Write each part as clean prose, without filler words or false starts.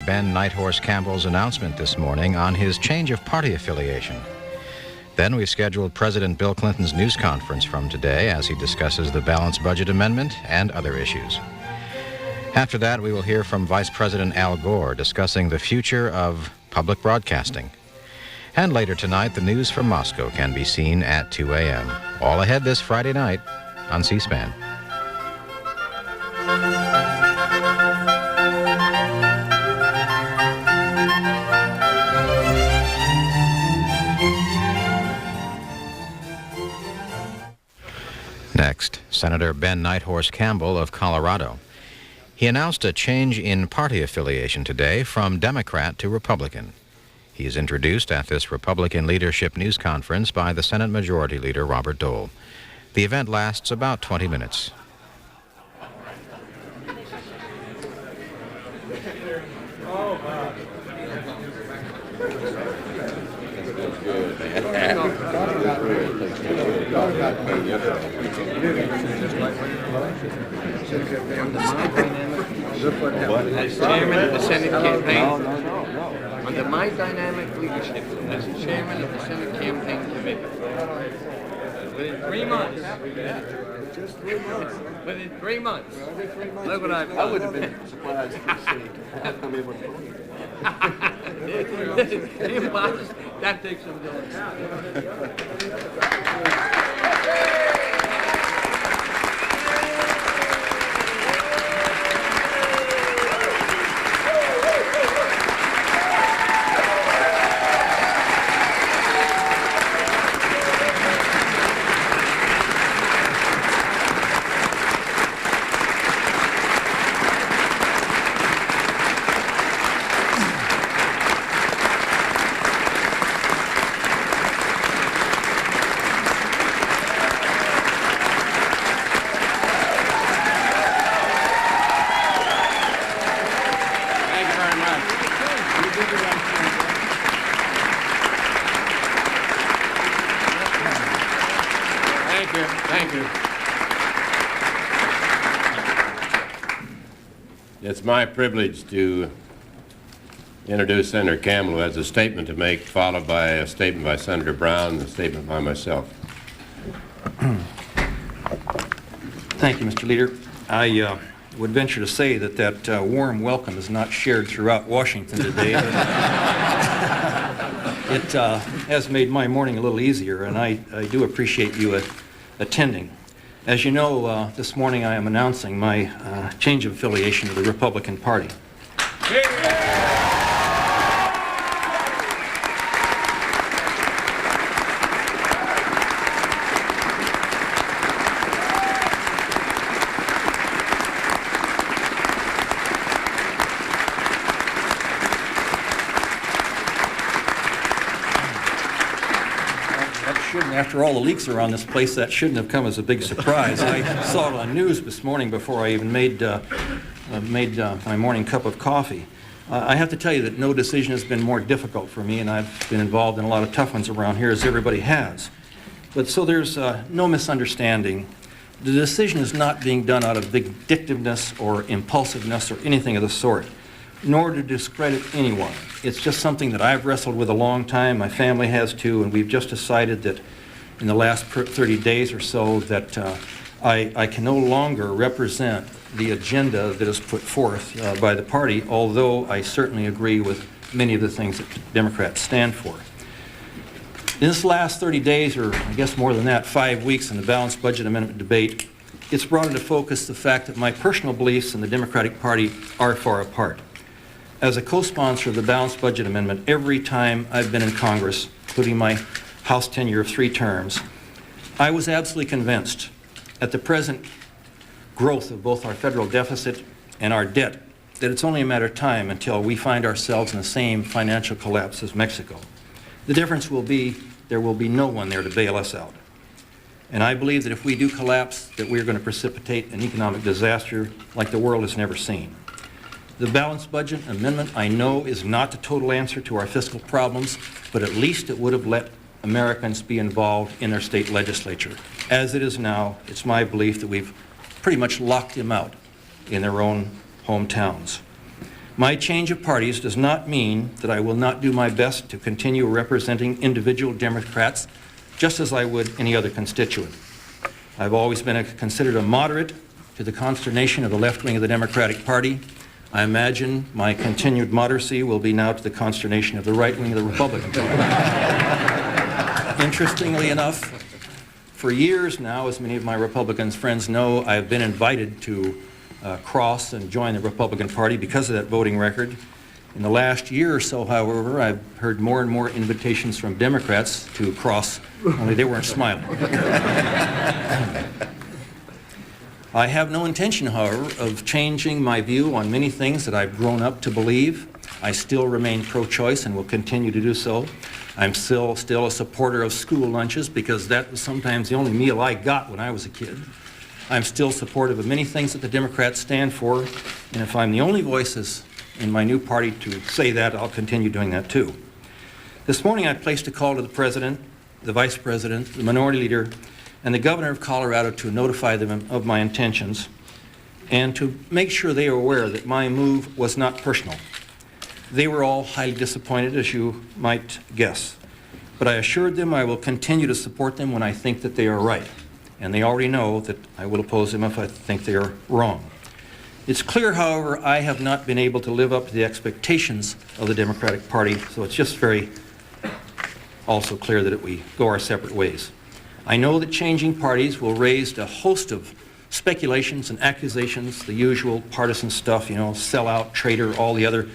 Ben Nighthorse Campbell's announcement this morning on his change of party affiliation. Then we've scheduled President Bill Clinton's news conference from today as he discusses the balanced budget amendment and other issues. After that, we will hear from Vice President Al Gore discussing the future of public broadcasting. And later tonight, the news from Moscow can be seen at 2 a.m. All ahead this Friday night on C-SPAN. Next, Senator Ben Nighthorse Campbell of Colorado. He announced a change in party affiliation today from Democrat to Republican. He is introduced at this Republican Leadership News Conference by the Senate Majority Leader Robert Dole. The event lasts about 20 minutes. As chairman of the Senate campaign, under my dynamic leadership as chairman of the Senate campaign committee, within 3 months, within 3 months, look what I've done. I would have been surprised to see how come it was. That takes some doing. Thank you. It's my privilege to introduce Senator Campbell, who has a statement to make, followed by a statement by Senator Brown and a statement by myself. Thank you, Mr. Leader. I would venture to say that warm welcome is not shared throughout Washington today. It has made my morning a little easier, and I do appreciate you attending. As you know, this morning I am announcing my change of affiliation to the Republican Party. After all the leaks around this place, that shouldn't have come as a big surprise. I saw it on news this morning before I even made my morning cup of coffee. I have to tell you that no decision has been more difficult for me, and I've been involved in a lot of tough ones around here, as everybody has. But so there's no misunderstanding. The decision is not being done out of vindictiveness or impulsiveness or anything of the sort, nor to discredit anyone. It's just something that I've wrestled with a long time, my family has too, and we've just decided that in the last 30 days or so that I can no longer represent the agenda that is put forth by the party, although I certainly agree with many of the things that Democrats stand for. In this last 30 days, or I guess more than that, 5 weeks in the balanced budget amendment debate, it's brought into focus the fact that my personal beliefs in the Democratic Party are far apart. As a co-sponsor of the balanced budget amendment, every time I've been in Congress, including my House tenure of 3 terms, I was absolutely convinced at the present growth of both our federal deficit and our debt that it's only a matter of time until we find ourselves in the same financial collapse as Mexico. The difference will be there will be no one there to bail us out. And I believe that if we do collapse, that we're going to precipitate an economic disaster like the world has never seen. The balanced budget amendment, I know, is not the total answer to our fiscal problems, but at least it would have let Americans be involved in their state legislature. As it is now, it's my belief that we've pretty much locked them out in their own hometowns. My change of parties does not mean that I will not do my best to continue representing individual Democrats just as I would any other constituent. I've always been considered a moderate to the consternation of the left wing of the Democratic Party. I imagine my continued moderacy will be now to the consternation of the right wing of the Republican Party. Interestingly enough, for years now, as many of my Republican friends know, I've been invited to cross and join the Republican Party because of that voting record. In the last year or so, however, I've heard more and more invitations from Democrats to cross, only they weren't smiling. I have no intention, however, of changing my view on many things that I've grown up to believe. I still remain pro-choice and will continue to do so. I'm still a supporter of school lunches because that was sometimes the only meal I got when I was a kid. I'm still supportive of many things that the Democrats stand for, and if I'm the only voices in my new party to say that, I'll continue doing that too. This morning I placed a call to the President, the Vice President, the Minority Leader, and the Governor of Colorado to notify them of my intentions and to make sure they are aware that my move was not personal. They were all highly disappointed, as you might guess, but I assured them I will continue to support them when I think that they are right, and they already know that I will oppose them if I think they are wrong. It's clear, however, I have not been able to live up to the expectations of the Democratic Party, so it's just very also clear that we go our separate ways. I know that changing parties will raise a host of speculations and accusations, the usual partisan stuff, sellout, traitor, all the other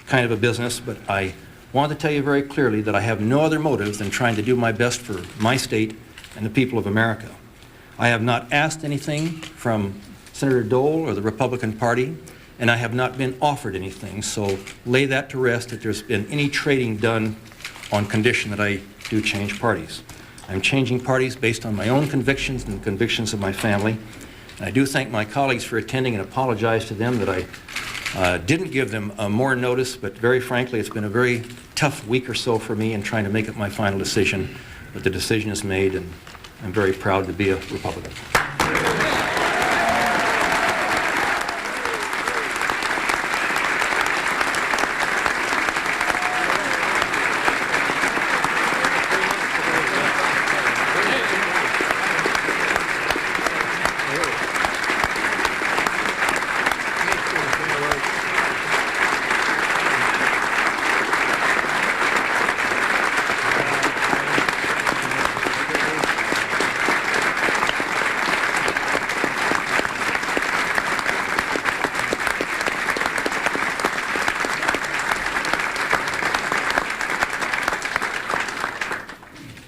kind of a business, but I want to tell you very clearly that I have no other motive than trying to do my best for my state and the people of America. I have not asked anything from Senator Dole or the Republican Party, and I have not been offered anything, so lay that to rest that there's been any trading done on condition that I do change parties. I'm changing parties based on my own convictions and the convictions of my family. And I do thank my colleagues for attending and apologize to them that I didn't give them more notice, but very frankly, it's been a very tough week or so for me in trying to make it my final decision. But the decision is made, and I'm very proud to be a Republican.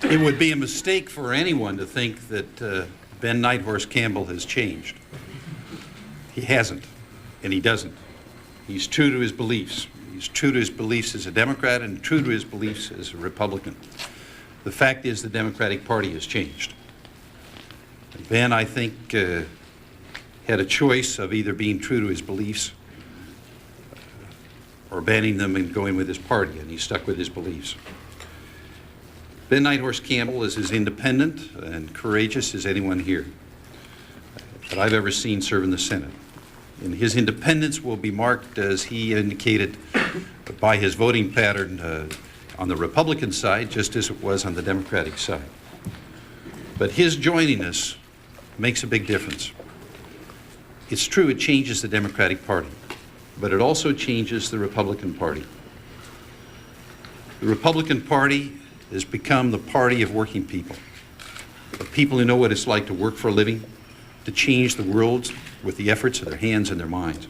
It would be a mistake for anyone to think that Ben Nighthorse Campbell has changed. He hasn't, and he doesn't. He's true to his beliefs. He's true to his beliefs as a Democrat and true to his beliefs as a Republican. The fact is the Democratic Party has changed. Ben, I think, had a choice of either being true to his beliefs or banning them and going with his party, and he stuck with his beliefs. Ben Nighthorse Campbell is as independent and courageous as anyone here that I've ever seen serve in the Senate. And his independence will be marked, as he indicated, by his voting pattern on the Republican side, just as it was on the Democratic side. But his joining us makes a big difference. It's true, it changes the Democratic Party, but it also changes the Republican Party. The Republican Party has become the party of working people, of people who know what it's like to work for a living, to change the world with the efforts of their hands and their minds.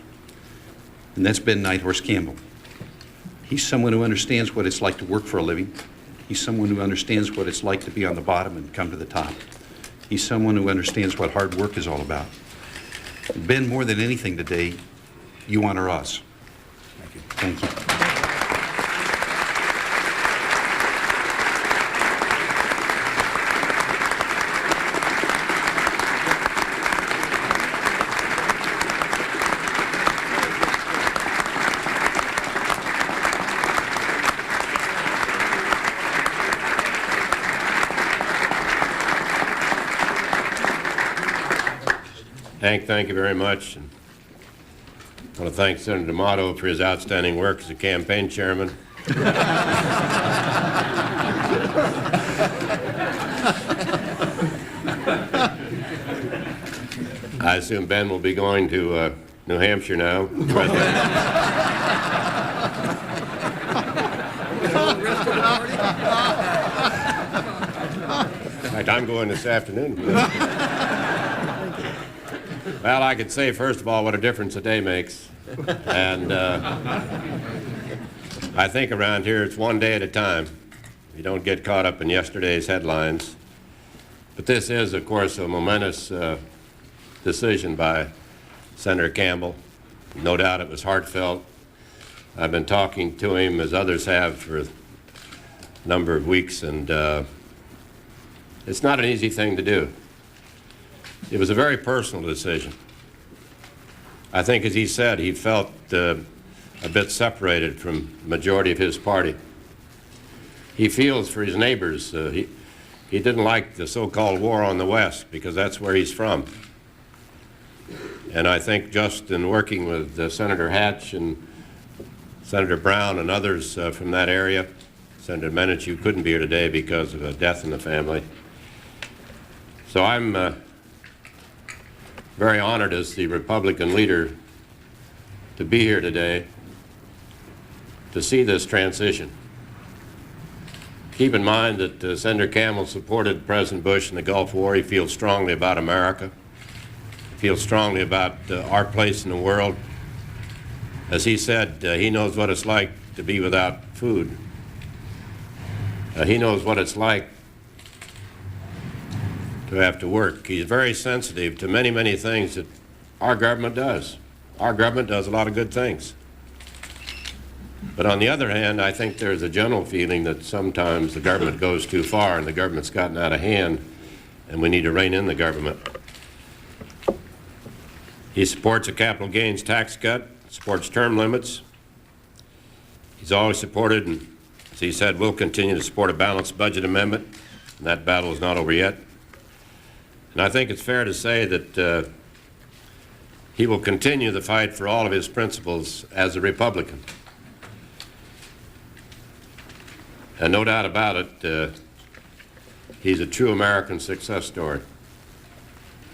And that's Ben Nighthorse Campbell. He's someone who understands what it's like to work for a living. He's someone who understands what it's like to be on the bottom and come to the top. He's someone who understands what hard work is all about. And Ben, more than anything today, you honor us. Thank you. Thank you. Hank, thank you very much. And I want to thank Senator D'Amato for his outstanding work as a campaign chairman. I assume Ben will be going to New Hampshire now. In fact, I'm going this afternoon. Well, I could say, first of all, what a difference a day makes. And I think around here it's one day at a time. You don't get caught up in yesterday's headlines. But this is, of course, a momentous decision by Senator Campbell. No doubt it was heartfelt. I've been talking to him, as others have, for a number of weeks, and it's not an easy thing to do. It was a very personal decision. I think, as he said, he felt a bit separated from the majority of his party. He feels for his neighbors. He didn't like the so-called war on the West because that's where he's from. And I think just in working with Senator Hatch and Senator Brown and others from that area, Senator Menich, you couldn't be here today because of a death in the family. So I'm very honored as the Republican leader to be here today to see this transition. Keep in mind that Senator Campbell supported President Bush in the Gulf War. He feels strongly about America. He feels strongly about our place in the world. As he said, he knows what it's like to be without food. He knows what it's like to have to work. He's very sensitive to many, many things that our government does. Our government does a lot of good things. But on the other hand, I think there's a general feeling that sometimes the government goes too far and the government's gotten out of hand and we need to rein in the government. He supports a capital gains tax cut, supports term limits. He's always supported, and as he said, will continue to support a balanced budget amendment, and that battle is not over yet. And I think it's fair to say that he will continue the fight for all of his principles as a Republican. And no doubt about it, he's a true American success story.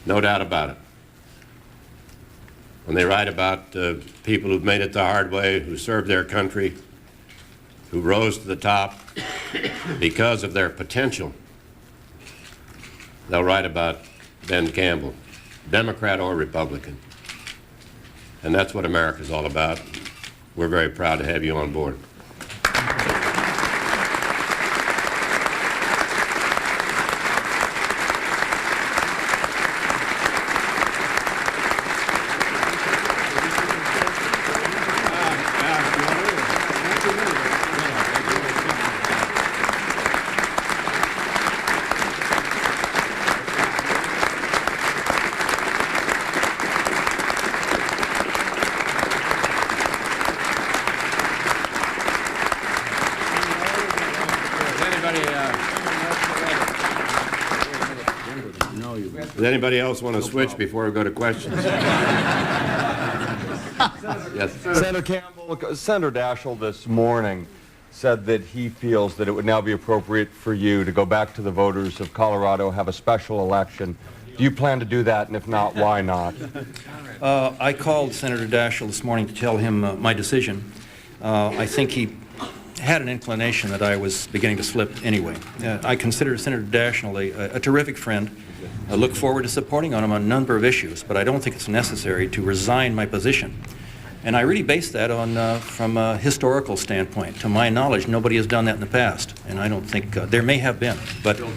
No doubt about it. When they write about people who've made it the hard way, who served their country, who rose to the top because of their potential, they'll write about Ben Campbell, Democrat or Republican. And that's what America's all about. We're very proud to have you on board. Does anybody else want to switch before we go to questions? Yes. Senator Campbell, Senator Daschle this morning said that he feels that it would now be appropriate for you to go back to the voters of Colorado, have a special election. Do you plan to do that, and if not, why not? I called Senator Daschle this morning to tell him my decision. I think he had an inclination that I was beginning to slip anyway. I consider Senator Daschle a terrific friend. I look forward to supporting him on a number of issues, but I don't think it's necessary to resign my position. And I really base that on from a historical standpoint. To my knowledge, nobody has done that in the past, and I don't think there may have been, but Phil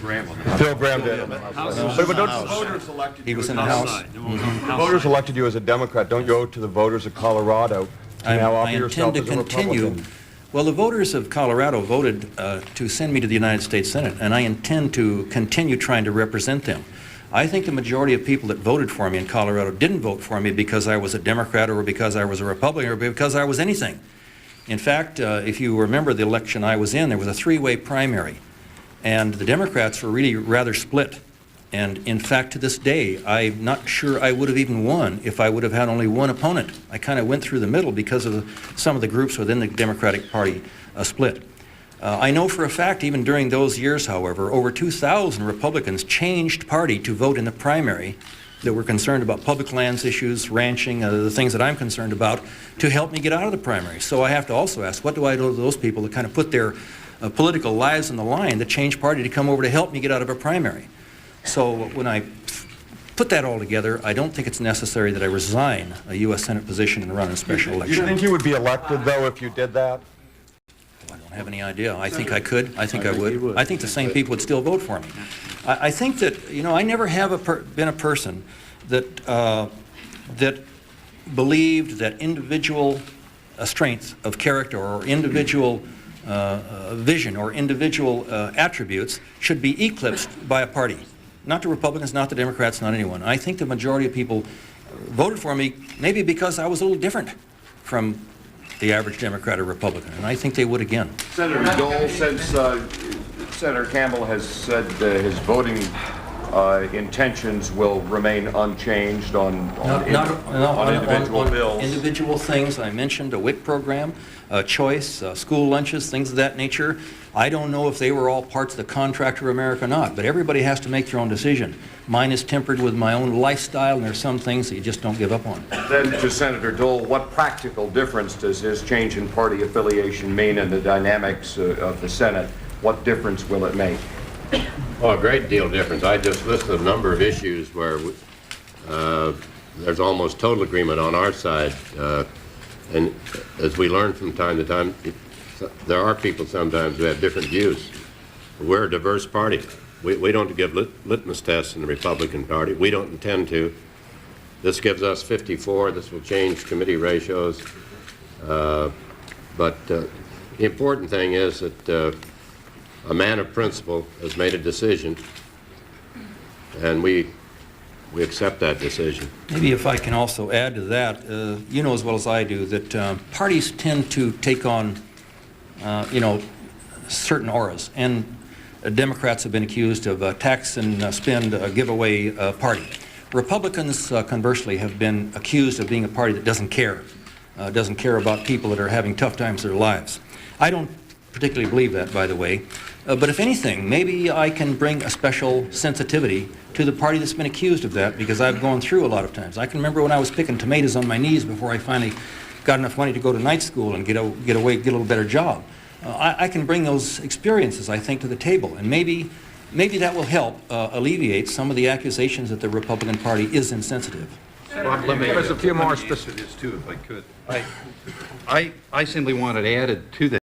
Graham did. Voters elected he you was as in the an House. outside. The voters elected you as a Democrat. Don't you owe it to the voters of Colorado to now offer yourself as a Republican? Well, the voters of Colorado voted to send me to the United States Senate, and I intend to continue trying to represent them. I think the majority of people that voted for me in Colorado didn't vote for me because I was a Democrat or because I was a Republican or because I was anything. In fact, if you remember the election I was in, there was a three-way primary, and the Democrats were really rather split. And in fact, to this day, I'm not sure I would have even won if I would have had only one opponent. I kind of went through the middle because of some of the groups within the Democratic Party split. I know for a fact, even during those years, however, over 2,000 Republicans changed party to vote in the primary that were concerned about public lands issues, ranching, the things that I'm concerned about, to help me get out of the primary. So I have to also ask, what do I do to those people that kind of put their political lives on the line, that change party to come over to help me get out of a primary? So when I put that all together, I don't think it's necessary that I resign a U.S. Senate position and run a special election. You think you would be elected, though, if you did that? I don't have any idea. I think I could. I think I would. I think the same people would still vote for me. I think that, you know, I never have been a person that that believed that individual strength of character or individual vision or individual attributes should be eclipsed by a party. Not the Republicans, not the Democrats, not anyone. I think the majority of people voted for me maybe because I was a little different from the average Democrat or Republican, and I think they would again. Senator Dole, since Senator Campbell has said his voting intentions will remain unchanged on individual bills. Individual things. I mentioned a WIC program, choice, school lunches, things of that nature. I don't know if they were all parts of the contract for America or not, but everybody has to make their own decision. Mine is tempered with my own lifestyle, and there's some things that you just don't give up on. Then to Senator Dole, what practical difference does his change in party affiliation mean in the dynamics of the Senate? What difference will it make? Oh, a great deal of difference. I just listed a number of issues where there's almost total agreement on our side. And as we learn from time to time, there are people sometimes who have different views. We're a diverse party. We don't give litmus tests in the Republican Party. We don't intend to. This gives us 54. This will change committee ratios. But the important thing is that a man of principle has made a decision, and we accept that decision. Maybe if I can also add to that, you know as well as I do that parties tend to take on, you know, certain auras, and Democrats have been accused of tax and spend giveaway party. Republicans, conversely, have been accused of being a party that doesn't care about people that are having tough times in their lives. I don't particularly believe that, by the way. But if anything, maybe I can bring a special sensitivity to the party that's been accused of that, because I've gone through a lot of times. I can remember when I was picking tomatoes on my knees before I finally got enough money to go to night school and get a little better job. I can bring those experiences, I think, to the table, and maybe that will help alleviate some of the accusations that the Republican Party is insensitive. Bob, let me give us a few more specifics too, if I could. I simply wanted added to that.